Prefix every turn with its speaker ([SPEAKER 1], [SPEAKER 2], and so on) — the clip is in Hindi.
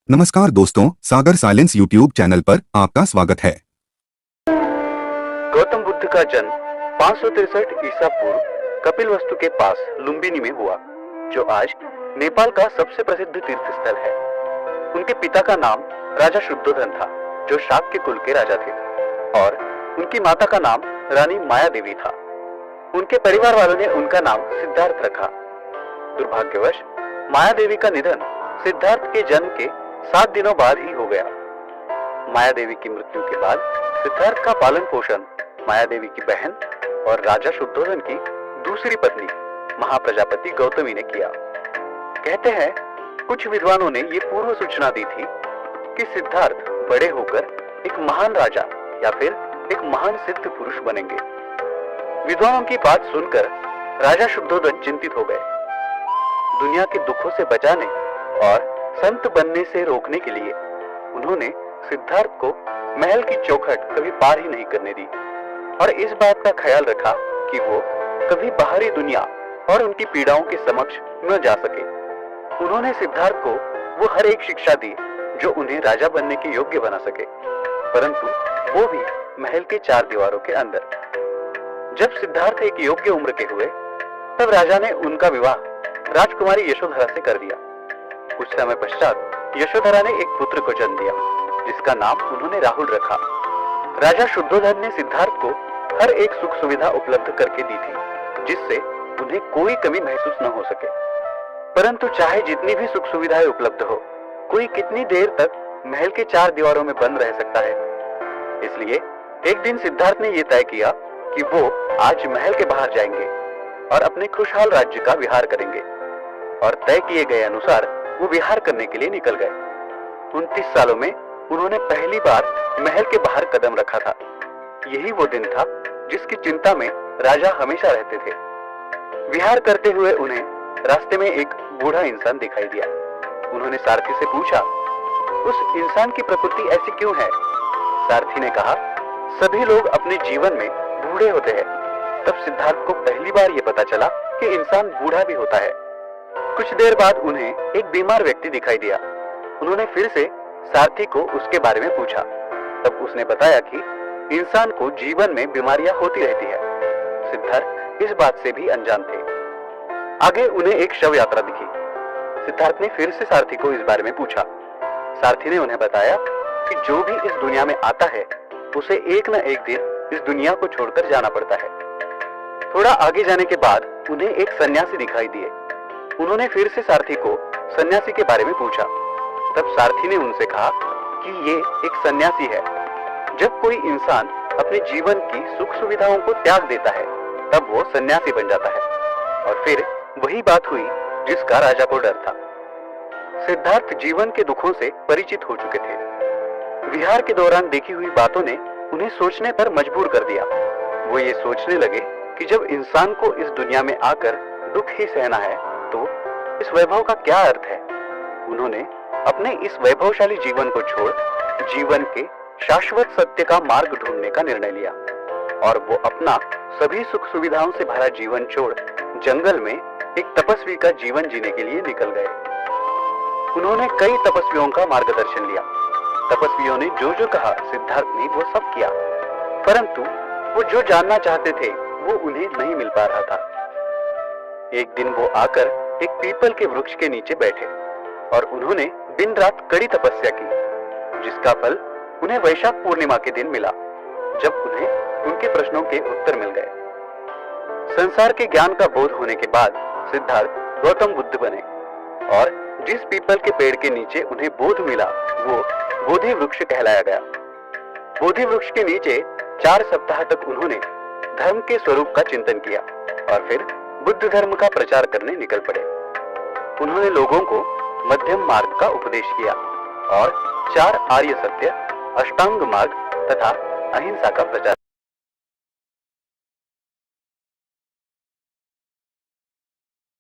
[SPEAKER 1] नमस्कार दोस्तों, सागर साइलेंस यूट्यूब चैनल पर आपका स्वागत है।
[SPEAKER 2] गौतम बुद्ध का जन्म 563 ईसा पूर्व कपिलवस्तु के पास लुम्बिनी में हुआ, जो आज नेपाल का सबसे प्रसिद्ध तीर्थ स्थल है। उनके पिता का नाम राजा शुद्धोधन था, जो शाक्य कुल के राजा थे, और उनकी माता का नाम रानी माया देवी था। उनके परिवार वालों ने उनका नाम सिद्धार्थ रखा। दुर्भाग्यवश माया देवी का निधन सिद्धार्थ के जन्म के 7 दिनों बाद ही हो गया। माया देवी की मृत्यु के बाद सिद्धार्थ का पालन पोषण माया देवी की बहन और राजा शुद्धोधन की दूसरी पत्नी महाप्रजापति गौतमी ने किया। कहते हैं कुछ विद्वानों ने ये पूर्व सूचना दी थी कि सिद्धार्थ बड़े होकर एक महान राजा या फिर एक महान सिद्ध पुरुष बनेंगे। विद्वानों की बात सुनकर राजा शुद्धोधन चिंतित हो गए। दुनिया के दुखों से बचाने और संत बनने से रोकने के लिए उन्होंने सिद्धार्थ को महल की चौखट कभी पार ही नहीं करने दी, और इस बात का ख्याल रखा कि वो कभी बाहरी दुनिया और उनकी पीड़ाओं के समक्ष न जा सके। उन्होंने सिद्धार्थ को वो हर एक शिक्षा दी जो उन्हें राजा बनने के योग्य बना सके, परंतु वो भी महल के 4 दीवारों के अंदर। जब सिद्धार्थ एक योग्य उम्र के हुए, तब राजा ने उनका विवाह राजकुमारी यशोधरा से कर दिया। कुछ समय पश्चात यशोधरा ने एक पुत्र को जन्म दिया, जिसका नाम उन्होंने राहुल रखा। राजा शुद्धोधन ने सिद्धार्थ को हर एक सुख सुविधा उपलब्ध करके दी थी, जिससे उन्हें कोई कमी महसूस न हो सके। परंतु चाहे जितनी भी सुख सुविधाएं उपलब्ध हो, कोई कितनी देर तक महल के 4 दीवारों में बंद रह सकता है। इसलिए एक दिन सिद्धार्थ ने यह तय किया कि वो आज महल के बाहर जाएंगे और अपने खुशहाल राज्य का विहार करेंगे, और तय किए गए अनुसार वो विहार करने के लिए निकल गए। 29 सालों में उन्होंने पहली बार महल के बाहर कदम रखा था। यही वो दिन था जिसकी चिंता में राजा हमेशा रहते थे। विहार करते हुए उन्हें रास्ते में एक बूढ़ा इंसान दिखाई दिया। उन्होंने सारथी से पूछा, उस इंसान की प्रकृति ऐसी क्यों है? सारथी ने कहा, सभी लोग अपने जीवन में बूढ़े होते हैं। तब सिद्धार्थ को पहली बार ये पता चला कि इंसान बूढ़ा भी होता है। कुछ देर बाद उन्हें एक बीमार व्यक्ति दिखाई दिया। उन्होंने फिर से सारथी को उसके बारे में पूछा। तब उसने बताया कि इंसान को जीवन में बीमारियां होती रहती है। सिद्धार्थ इस बात से भी अनजान थे। आगे उन्हें एक शव यात्रा दिखी। सिद्धार्थ ने फिर से सारथी को इस बारे में पूछा। सारथी ने उन्हें बताया कि जो भी इस दुनिया में आता है, उसे एक न एक दिन इस दुनिया को छोड़कर जाना पड़ता है। थोड़ा आगे जाने के बाद उन्हें एक सन्यासी दिखाई दिए। उन्होंने फिर से सारथी को सन्यासी के बारे में पूछा। तब सारथी ने उनसे कहा कि ये एक सन्यासी है। जब कोई इंसान अपने जीवन की सुख सुविधाओं को त्याग देता है, तब वो सन्यासी बन जाता है। और फिर वही बात हुई जिसका राजा को डर था। सिद्धार्थ जीवन के दुखों से परिचित हो चुके थे। विहार के दौरान देखी हुई बातों ने उन्हें सोचने पर मजबूर कर दिया। वो ये सोचने लगे कि जब इंसान को इस दुनिया में आकर दुख ही सहना है, तो इस वैभव का क्या अर्थ है? उन्होंने अपने इस वैभवशाली जीवन को छोड़ जीवन के शाश्वत सत्य का मार्ग ढूंढने का निर्णय लिया, और वो अपना सभी सुख सुविधाओं से भरा जीवन छोड़ जंगल में एक तपस्वी का जीवन जीने के लिए निकल गए। उन्होंने कई तपस्वियों का मार्गदर्शन लिया। तपस्वियों ने जो जो कहा, सिद्धार्थ ने वो सब किया, परंतु वो जो जानना चाहते थे वो उन्हें नहीं मिल पा रहा था। एक दिन वो आकर एक पीपल के वृक्ष के नीचे बैठे और उन्होंने दिन रात कड़ी तपस्या की, जिसका फल उन्हें वैशाख पूर्णिमा के दिन मिला, जब उन्हें उनके प्रश्नों के उत्तर मिल गए। संसार के ज्ञान का बोध होने के बाद सिद्धार्थ गौतम बुद्ध बने, और जिस पीपल के पेड़ के नीचे उन्हें बोध मिला वो बोधि वृक्ष कहलाया गया। बोधि वृक्ष के नीचे 4 सप्ताह तक उन्होंने धर्म के स्वरूप का चिंतन किया, और फिर बुद्ध धर्म का प्रचार करने निकल पड़े। उन्होंने लोगों को मध्यम मार्ग का उपदेश किया और 4 आर्य सत्य, अष्टांग मार्ग तथा अहिंसा का प्रचार